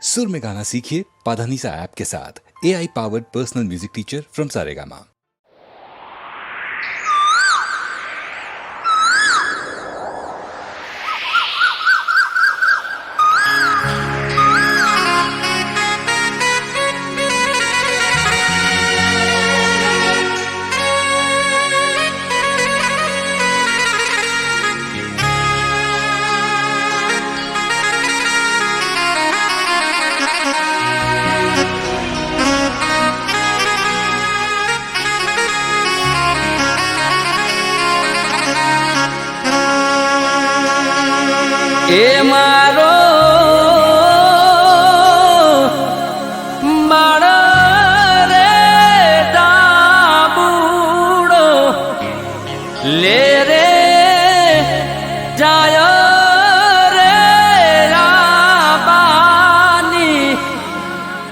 सुर में गाना सीखिए पाधानीसा ऐप के साथ। AI powered personal music teacher from Saregama. એ મારો બાળ રે ડાબુડો લે રે જાય રે રાબાની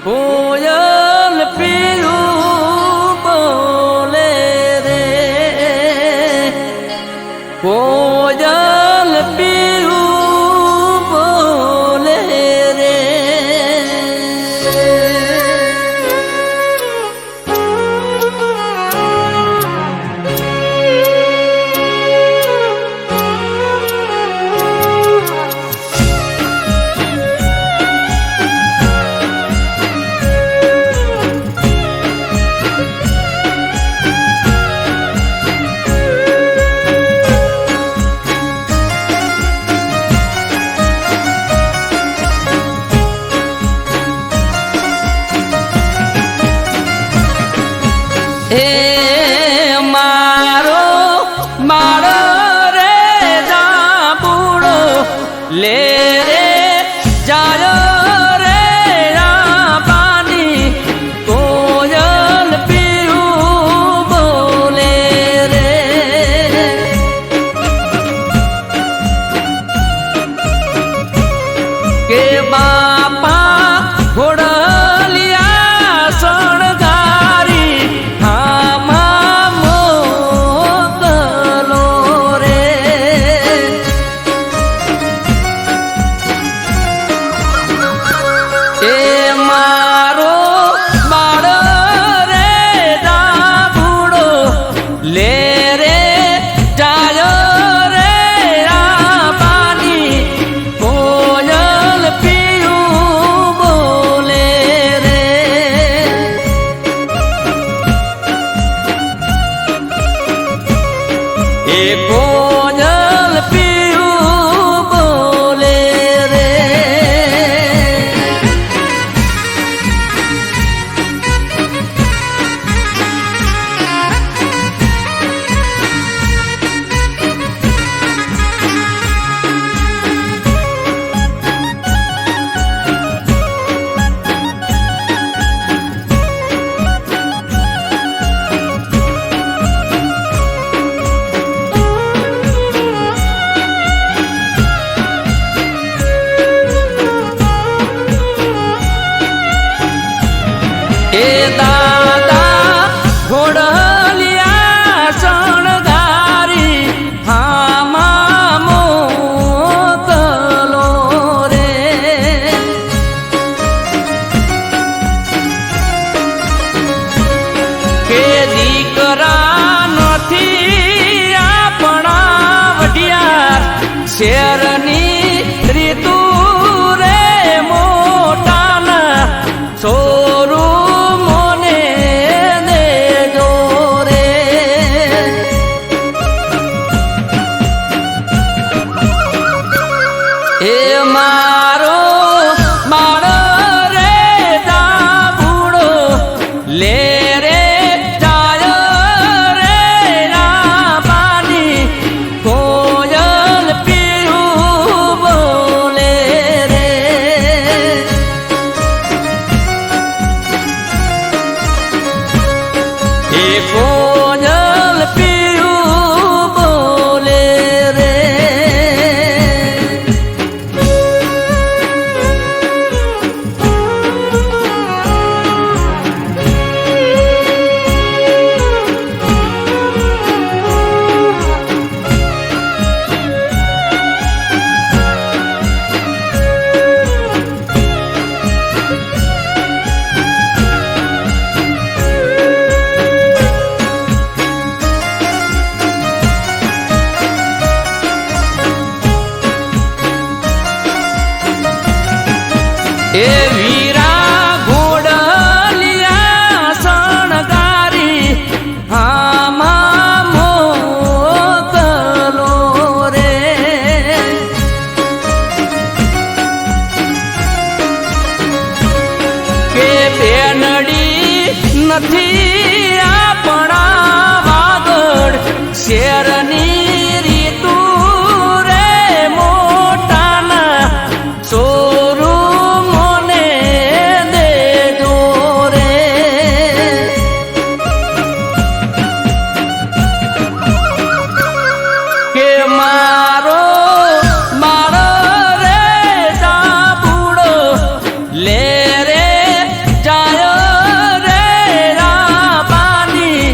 કોયલ પીયું બોલે રે કોયલ પીયું એ મારો મારો રે ડાબુડો લે રે જાય રે રાબાની કોયલ પીયું બોલે રે કે બાપા ઘોડલિયા શણગારી કોયલ પીયું બોલે રે એ દાદા ઘોડલિયા શણગારી હામાં મોકલો રે કે દીકરા નથી આપણા વઢિયાર શેરની રીતુ રે મોટાના સોરું મોને એ વીરા ઘોડલિયા શણગારી આમાં મોકલો રે કે બેનડી નથી આપણા વાગડ શેરની રીતુ રે મોટાના સોરું મને દેજો રે કે મારો મારો રે ડાબુડો લે રે જાય રે રાબાની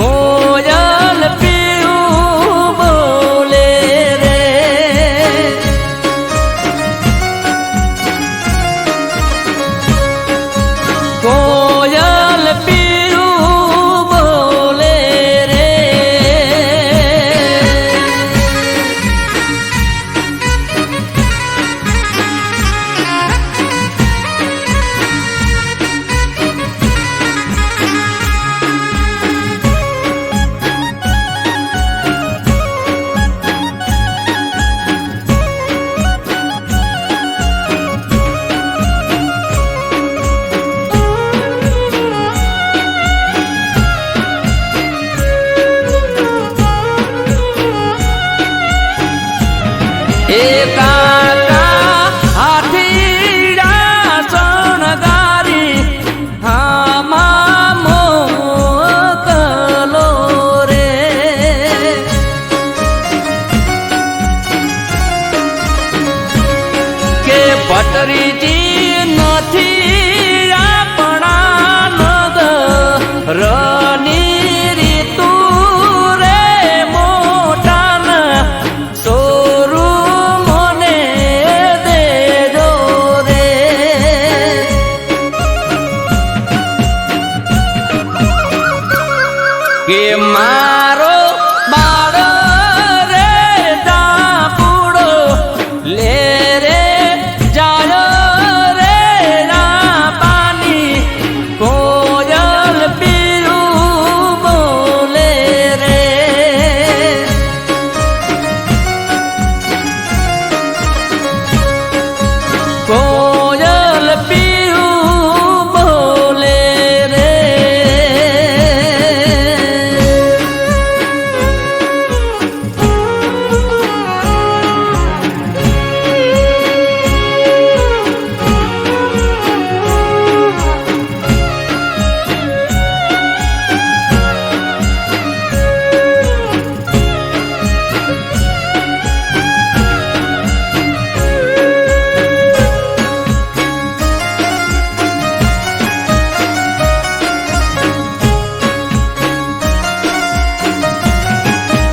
કોયલ પીવું બોલે રે કોયલ પીવું બોલે રે એ કાકા હાથીડા શણગારી આમાં મોકલો રે કે પટરીજી નથી આપણા નગરની રીતુ રે મોટાના સોરું મને દેજો રે કે મારો બાળો રે ડાબુડો લે રે જાય રે રાબાની કોયલ પીરું બોલે રે કોયલ પીવું બોલે રે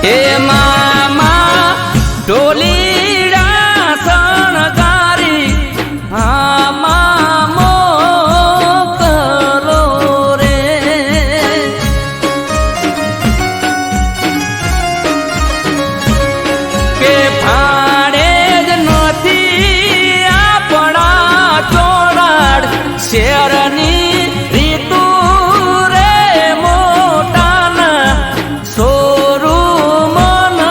એ મામા ઢોલીડા શણગારી આમાં મોકલો રે કે ભાડે જ નથી આપણા ચોરાડ શેરની રીતુ રે મોટાના સોરું મન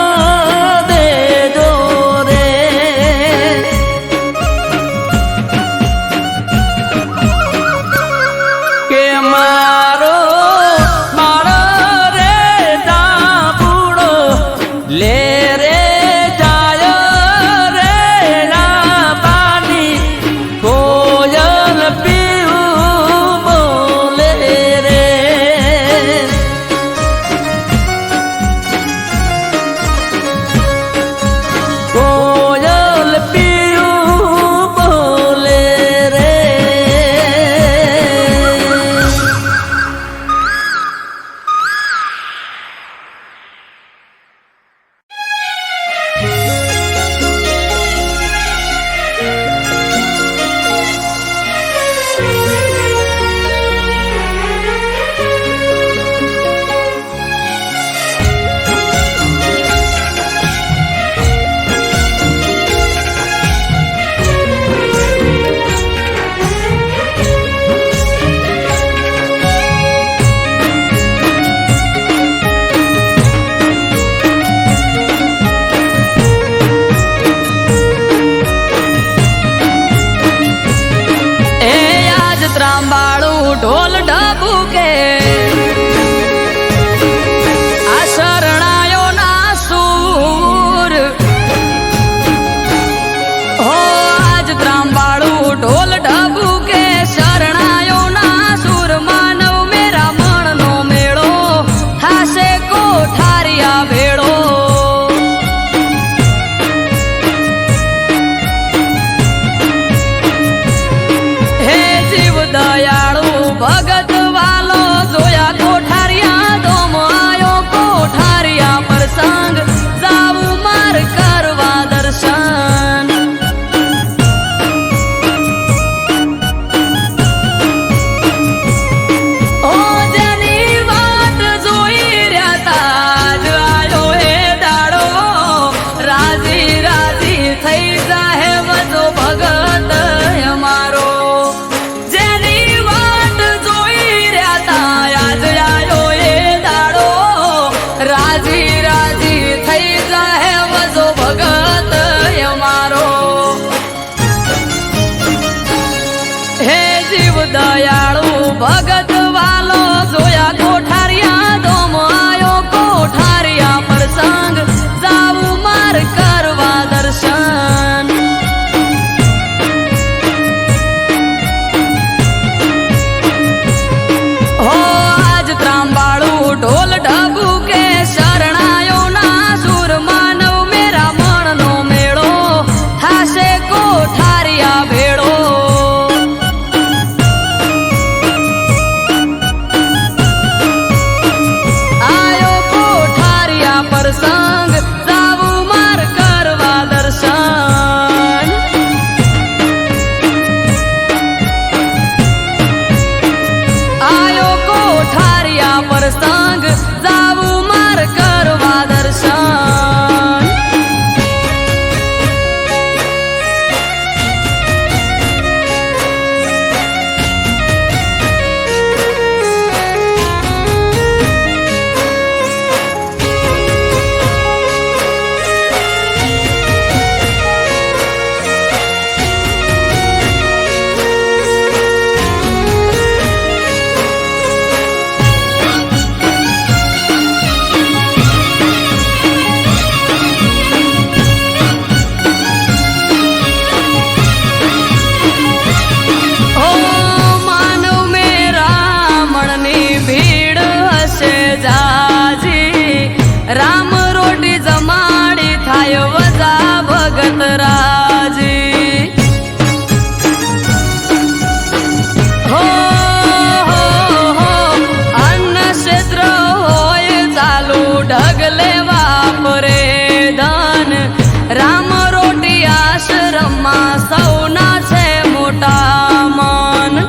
ઢોલ ઢબુકે આ શરણાયો ના સૂર હો આજ ત્રાંબાળું ઢોલ ઢબુકે શરણાયો ના સૂર માનવ મેરા મણનો મેળો થાશે કોઠારિયા ભેળો દયાળુ ભગત વાલો જોયા કોઠારિયા દોમ આયો કોઠારિયા પ્રસંગ જાવું માર કરવા દર્શન ઓ જેની વાત જોઈ રહ્યા તા જ આયો એ દાડો રાજી રાજી થઈ જાહે વજો ભગત અમારો રાજી રાજી થઈ જાહે વજો ભગત અમારો હે જીવ દયાળુ ભગત વાલો જોયા કોઠારિયા દોમ આયો કોઠારિયા પ્રસંગ જાવું માર કરવા દર્શન હો આજ ત્રાંબાળું ઢોલ ઢબુકે શરણાયો ના સૂર માનવ મેરા મણનો મેળો થાશે કોઠારિયા ભેળો આયો કોઠારિયા પ્રસંગ જાવું માર કરવા દર્શન આયો કોઠારિયા પ્રસંગ જાવું માર કરવા દર્શન રામ રોટી જમાડી થાય વજા ભગત રાજી હો અન્ન ક્ષેત્ર હોય ચાલુ ઢગલે વાપરે ધન રામ રોટી આશ્રમમાં સૌના છે મોટા મન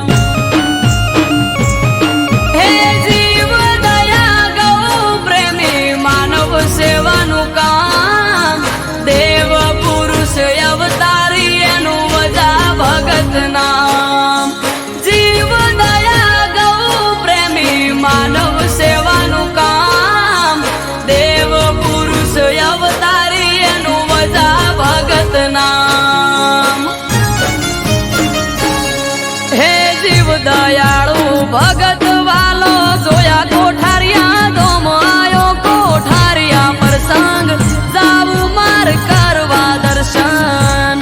સેવાનું કામ દેવ પુરુષ અવતારી એનું વજા ભગત નામ જીવ દયા ગૌ પ્રેમી માનવ સેવાનું કામ દેવ પુરુષ અવતારી એનું વજા ભગત નામ હે જીવ દયાળુ ભગત વાલો જોયા કોઠારિયા દોમ આયો કોઠારિયા પ્રસંગ જાવું માર કરવા દર્શન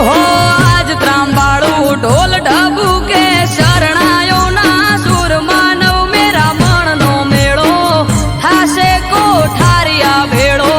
હો આજ ત્રાંબાળું ઢોલ ઢબુકે શરણાયો ના સૂર માનવ મેરા મણનો મેળો થાશે કોઠારિયા ભેળો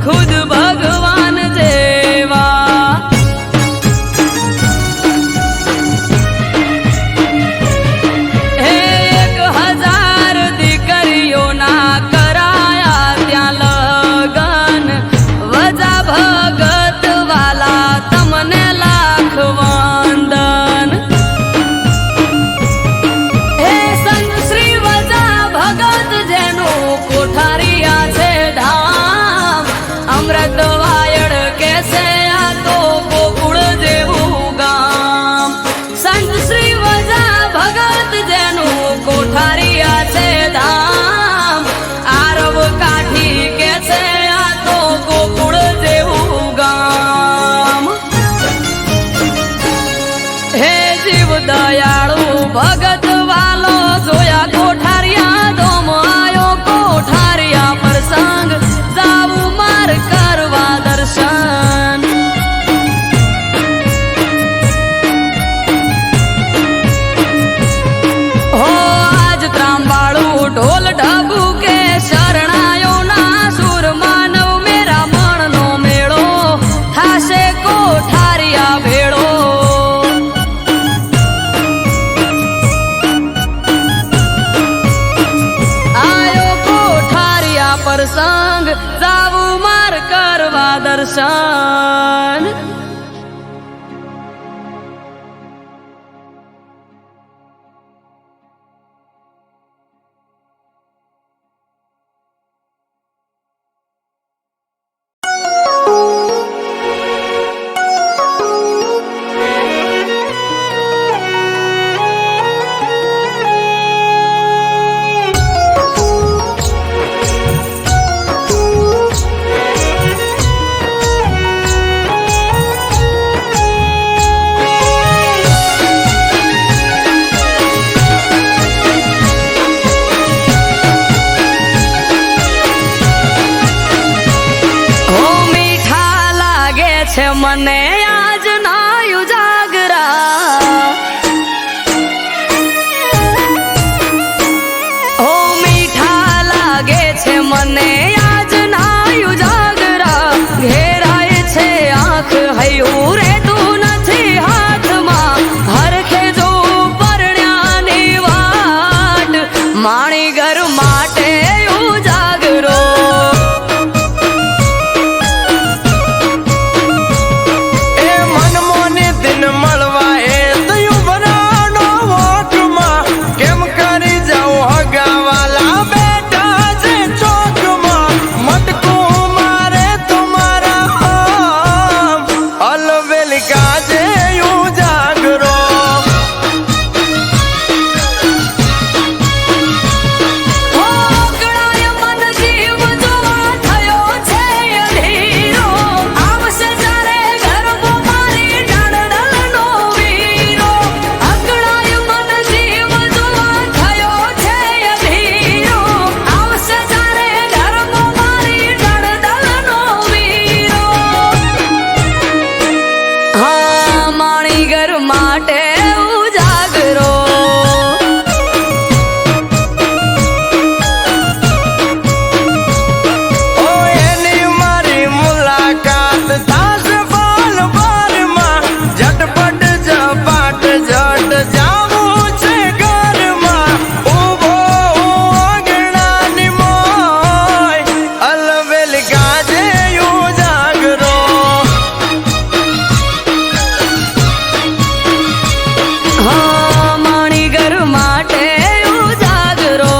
ખુદ ભગવાન જેવા હે 1000 દીકરીઓના કરાયા ત્યાં લગન વજા ભગત વાલા તમને લાખ વંદન હે સંત શ્રી વજા ભગત જેનું કોઠારિયા છે ધામ અમૃત વાયડ કે છે આ તો ગોકુળ જેવું ગામ સંત શ્રી વજા ભગત જેનું કોઠારિયા છે ધામ આરવ કાઠી કે છે આ તો ગોકુળ જેવું ગામ હે જીવ દયાળુ ભગત વાલો જોયા કોઠારિયા દોમ આયો કોઠારિયા પ્રસંગ જાવું માર કરવા દર્શન હો આજ ત્રાંબાળું ઢોલ ઢબુ કે શરણાયોના સુર માનવ મેરા મણનો મેળો થાશે કોઠારિયા ભેળો આયો કોઠારિયા પ્રસંગ જાવું માર કરવા દર્શન હો મીઠા લાગે છે મને આજ ના ઉજાગરા હો મીઠા લાગે છે મને આજ ના ઉજાગરા ઘેરાય છે આંખ હૈયું રહેતું નથી હાથમાં હરખે જો પરણ્યાની વાટ માણી ઘર માટે ઉજાગરો એ મનમોને દિન મળવા એ દયું બનાનો વોટમાં કેમ કરી જાઉં હગાવાલા બેઠા છે ચોકમાં મટકું મારે તમારા આમ અલવેલ કાજે ઉજાગરો ઓગળાય મન જીવ જોવા થયો છે અધીરો આવશે જ્યારે ગરબો મારી ડાળડલનો વીરો ઓગળાય મન જીવ જોવા થયો છે અધીરો આવશે જ્યારે ગરબો મારી ડાળડલનો વીરો હા માણી ઘર માટે ઉજાગરો ઓ એની મારી મુલાકાત થાશે બાલ બારમાં ઝટપટ ઝપાટ ઝટ જાવું છે ઘરમાં ઊભો આંગણાની મોય અલવેલ ગાજે ઉજાગરો હા માણી ઘર માટે ઉજાગરો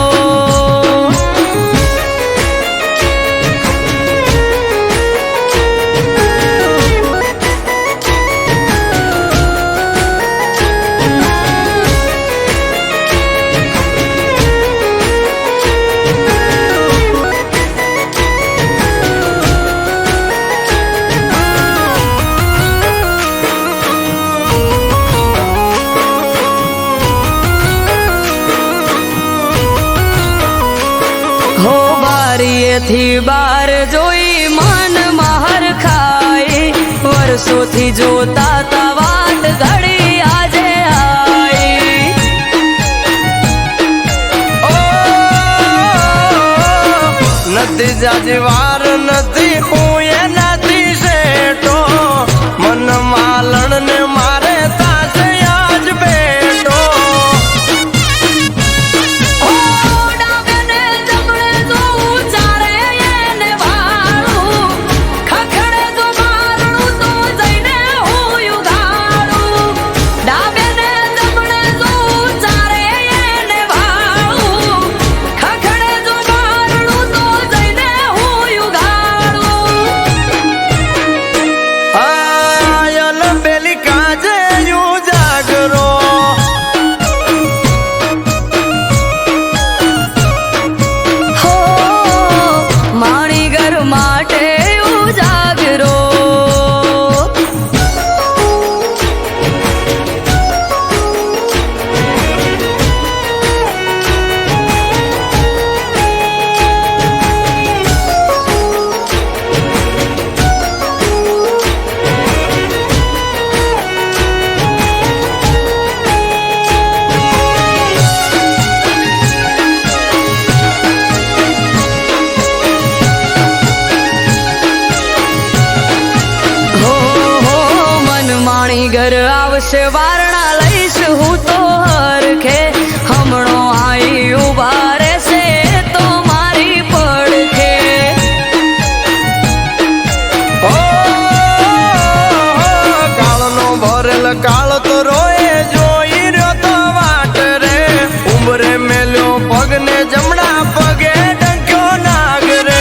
હો બારીએથી બાર જોઈ મન મહર ખાઈ વર્ષોથી જોતા તા વાત ઘડી આજે આઈ નથી જાજવાર નથી હું ઘર આવશે વારણા લઈશ હું તો હરખે હમણો આઈ ઉભા રહેશે તો મારી પડખે ઓ કાળનો ભરેલ કાળ તો રોએ જોઈ રહ્યો તો વાટ રે ઉંબરે મેલ્યો પગને જમણા પગે ડંક્યો નાગ રે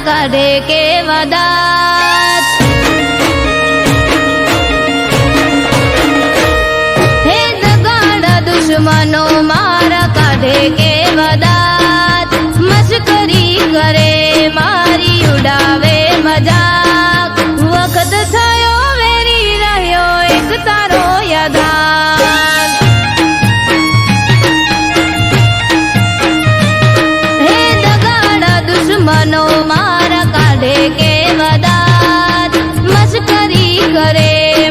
કાઢે કેવા દાંત. હે દગાડા દુશ્મનો મારા કાઢે કેવા દાંત. મશ્કરી કરે મારી ઉડાવે મજાક. વખત થયો વેરી રહ્યો એક તારો યાદાર. હે દગાડા દુશ્મનો મારા કાઢે કેવા દાંત. મશ્કરી કરે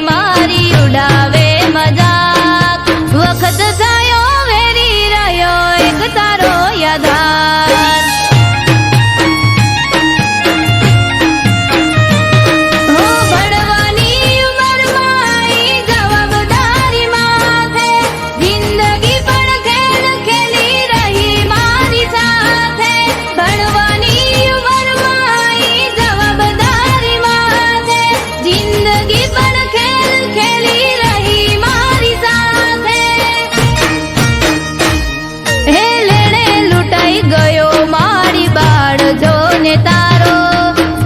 મારી ઉડાવે મજાક. વખત થયો વેરી રહ્યો એક તારો યાદાર. હો ભણવાની ઉંમરમાં ઈ જવાબદારી માથે. જિંદગી પણ ખેલ ખેલી રહી મારી સાથે. ભણવાની ઉંમરમાં ઈ જવાબદારી માથે. જિંદગી પણ ખેલ ખેલી રહી મારી સાથે. હે લેણે લૂંટાઈ ગયો મારી બાળ જોને તારો.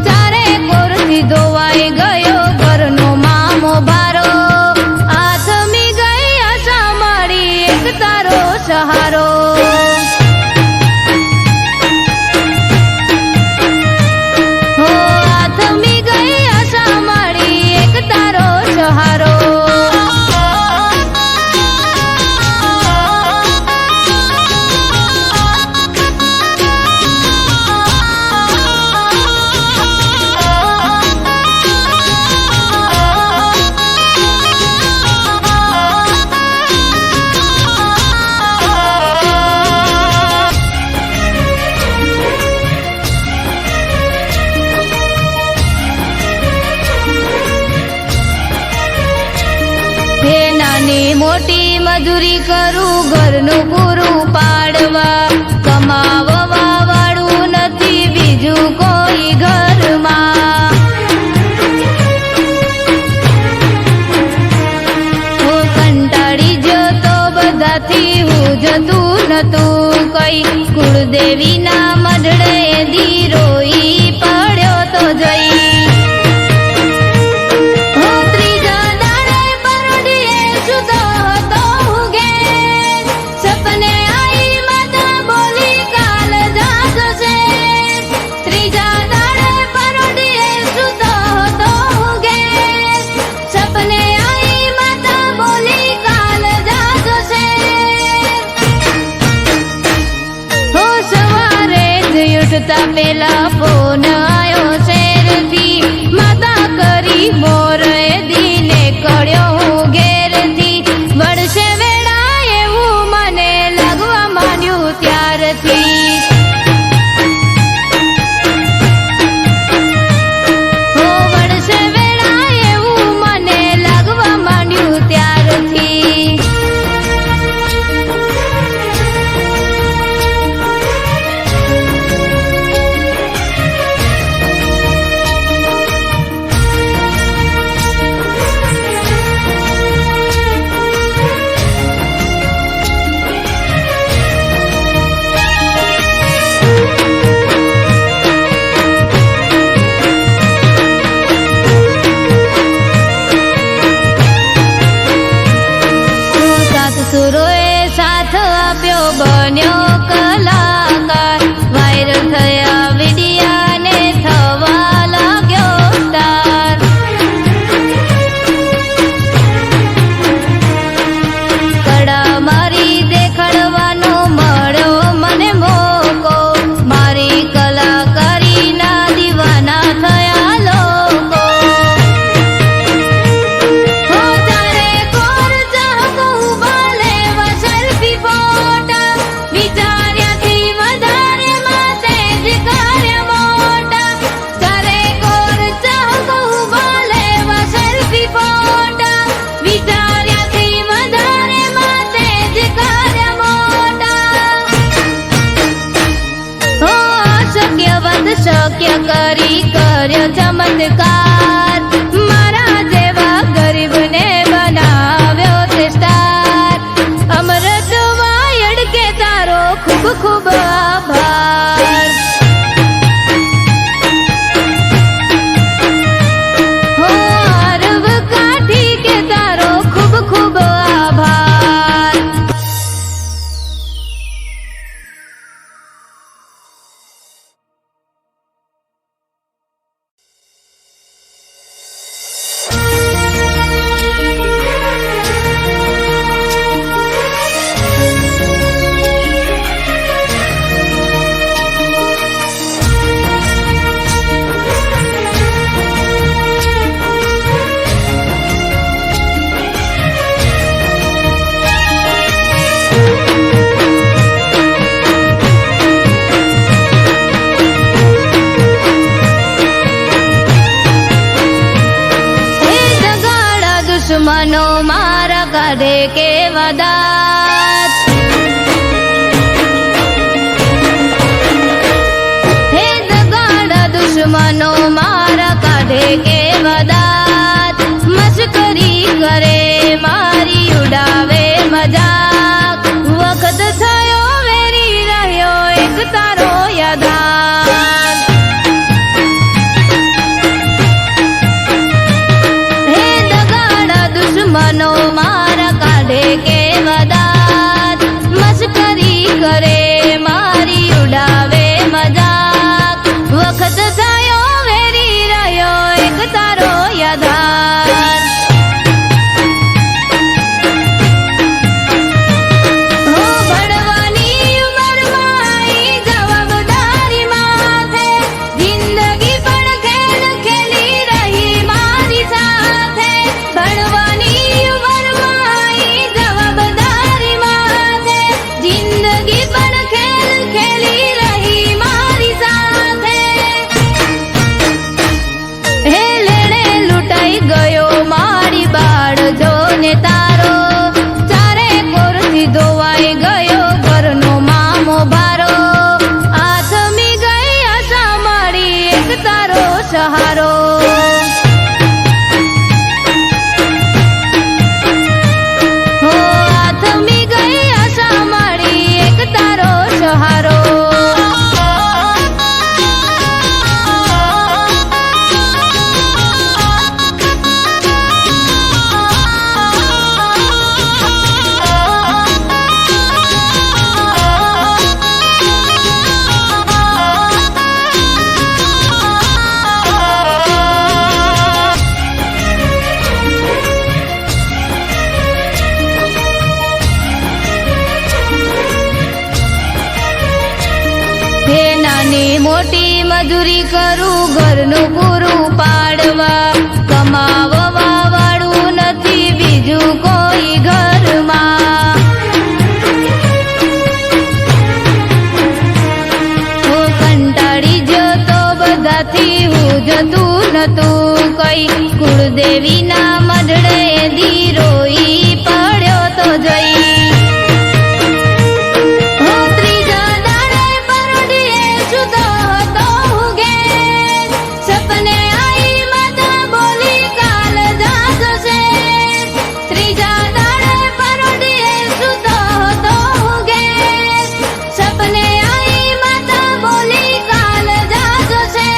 ચારે કોરથી ધોવાઈ ગયો ઘરનો મામો ભારો. આથમી ગઈ આશા મારી એક તારો સહારો. હો આથમી ગઈ આશા મારી એક તારો સહારો. હે નાની મોટી મજૂરી કરું ઘરનું પૂરું પાડવા. કમાવવા વાળું નથી બીજું કોઈ ઘરમાં. હું કંટાળી જતો બધાથી હું જતું નતું કઈ. કુળદેવીના મઢડે દીરોઈ પડ્યો તો જઈ. હો ત્રીજા દાડે પરોઢીએ સૂતો હતો હું ઘેર. સપને આઈ માતા બોલી કાલ જાગશે. ત્રીજા દાડે પરોઢીએ સૂતો હતો હું ઘેર. સપને આઈ માતા બોલી કાલ જાગશે. હો સવારે જ ઉઠતા પેલા ફોન આયો શેરથી. માતા કરી મોર એ દીને કળ્યો હું ઘેરથી. વળશે વેળા એવું મને લાગવા માંડ્યું ત્યારથી. હો વળશે વેળા એવું મને લાગવા માંડ્યું ત્યારથી. સાત સુરોએ સાથ આપ્યો બન્યો કલાકાર. વાયરલ થયા વિડિયાને થવા લાગ્યો સ્ટાર. કડા મારી દેખાડવાનો મળ્યો મને મોકો. મારી કલાકારીના દીવાના થયા લોકો. હો તારે કોર ચાહકો ઉભા લેવા સેલ્ફી ફોટા. વિચાર્યાથી વધારે માતે જ કાર્ય મોટા. તારે કોર ચાહકો ઉભા લેવા સેલ્ફી ફોટા. વિચાર્યાથી વધારે માતે જ કાર્ય મોટા. હો અશક્ય વદ શક્ય કરી કર્યો ચમત્કાર. મારા જેવા ગરીબને બનાવ્યો તે સ્ટાર. અમૃત વાયડ કે તારો ખૂબ ખૂબ આભાર. દુશ્મનો મારા કાઢે કેવા દાત. હે દગાડા દુશ્મનો મારા કાઢે કેવા દાત. મશ્કરી કરે મારી ઉડાવે મજાક. વખત થયો વેરી રહ્યો એક તારો યાદાર. હે દગાડા દુશ્મનો મારા કાઢે કેવા દાત. મશ્કરી કરે મારી ઉડાવે મજાક. વખત થયો વેરી રહ્યો એક તારો યાદાર. હો ભણવાની ઉંમરમાં આઈ જવાબદારી માથે. જિંદગી પણ ખેલ ખેલી રહી મારી સાથે. ભણવાની ઉંમરમાં આઈ જવાબદારી માથે. જિંદગી પણ ખેલ ખેલી રહી મારી સાથે. હે લેણે લૂંટાઈ ગયો મારી બાળ જોને તારો. ચારે કોરથી ધોવાઈ ગયો ઘરનો મામો ભારો. આથમી ગઈ આશા મારી એક તારો સહારો. હો આથમી ગઈ આશા મારી એક તારો સહારો. હે નાની મોટી મજૂરી કરું ઘરનું પૂરું પાડવા. કમાવવા વાળું નથી બીજું કોઈ ઘરમાં. હું કંટાળી જતો બધાથી હું જતું નતું કઈ. કુળદેવીના મઢડે દી રોઈ પડ્યો તો જઈ. હું ત્રીજા દાડે પરોઢીએ સૂતો હતો હું ઘેર. સપને આઈ માતા બોલી કાલ જાજો છે. ત્રીજા દાડે પરોઢીએ સૂતો હતો હું ઘેર. સપને આઈ માતા બોલી કાલ જાજો છે.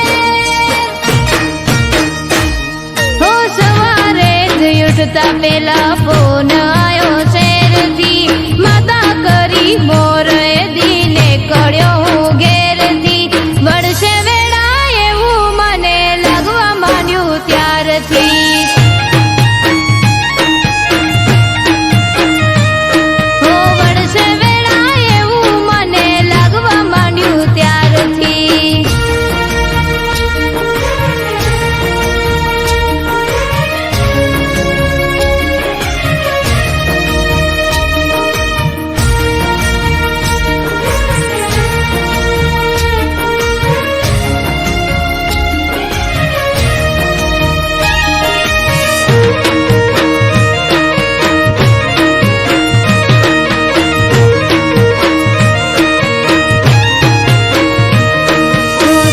હો સવારે જ ઉઠતા પેલા ફોન આયો શેરથી. માતા કરી મોર એ દીને કળ્યો હું ઘેરથી. વળશે વેળા એવું મને લાગવા માંડ્યું ત્યારથી. હો વળશે વેળા એવું મને લાગવા માંડ્યું ત્યારથી.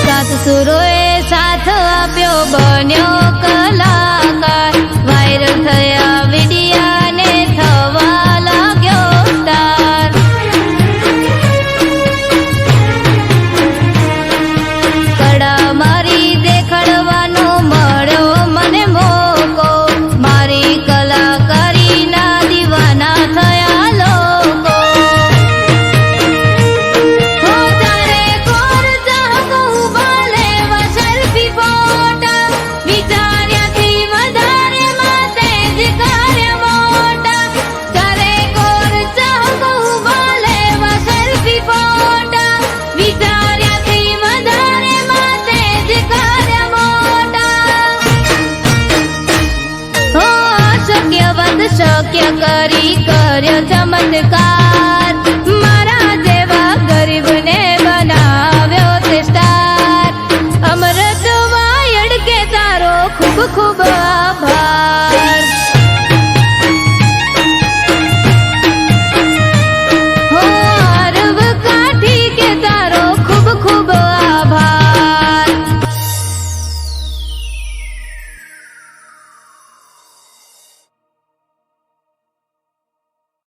સાત સુરોએ સાથ આપ્યો બન્યો કલાકાર. વાયરલ થયા વિડિયા ને થવા લાગ્યો સ્ટાર. કડા મારી દેખાડવાનો મળ્યો મને મોકો. મારી કલાકારીના દીવાના થયા લોકો. હો તારે કોર ચાહકો ઉભા લેવા સેલ્ફી ફોટા. વિચાર્યાથી વધારે માતે જ કાર્ય મોટા. તારે કોર ચાહકો ઉભા લેવા સેલ્ફી ફોટા. વિચાર્યાથી વધારે માતે જ કાર્ય મોટા. હો અશક્ય વદ શક્ય કરી કર્યો ચમત્કાર.